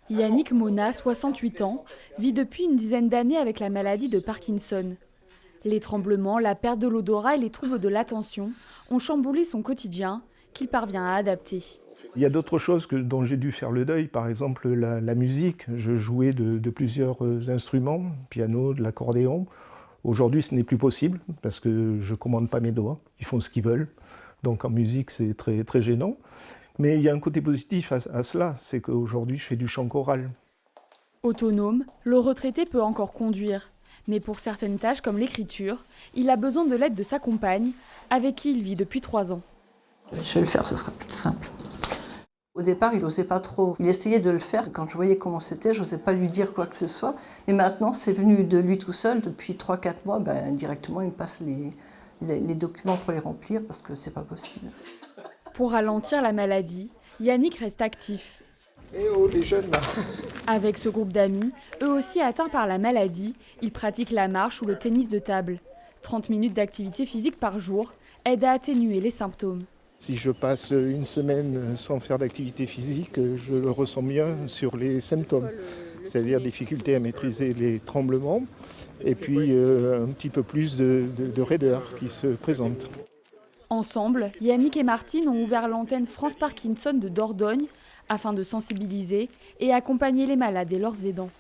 Yannick Mona, 68 ans, vit depuis une dizaine d'années avec la maladie de Parkinson. Les tremblements, la perte de l'odorat et les troubles de l'attention ont chamboulé son quotidien qu'il parvient à adapter. Il y a d'autres choses dont j'ai dû faire le deuil, par exemple la musique. Je jouais de plusieurs instruments, piano, de l'accordéon. Aujourd'hui, ce n'est plus possible parce que je ne commande pas mes doigts, ils font ce qu'ils veulent. Donc en musique, c'est très, très gênant. Mais il y a un côté positif à cela, c'est qu'aujourd'hui, je fais du chant choral. Autonome, le retraité peut encore conduire. Mais pour certaines tâches comme l'écriture, il a besoin de l'aide de sa compagne, avec qui il vit depuis 3 ans. Je vais le faire, ce sera plus simple. Au départ, il n'osait pas trop. Il essayait de le faire. Quand je voyais comment c'était, je n'osais pas lui dire quoi que ce soit. Mais maintenant, c'est venu de lui tout seul. Depuis 3-4 mois, directement, il me passe les documents pour les remplir parce que c'est pas possible. Pour ralentir la maladie, Yannick reste actif. Eh oh, les jeunes là. Avec ce groupe d'amis, eux aussi atteints par la maladie, ils pratiquent la marche ou le tennis de table. 30 minutes d'activité physique par jour aident à atténuer les symptômes. Si je passe une semaine sans faire d'activité physique, je le ressens bien sur les symptômes. C'est-à-dire difficulté à maîtriser les tremblements et puis un petit peu plus de raideur qui se présente. Ensemble, Yannick et Martine ont ouvert l'antenne France Parkinson de Dordogne afin de sensibiliser et accompagner les malades et leurs aidants.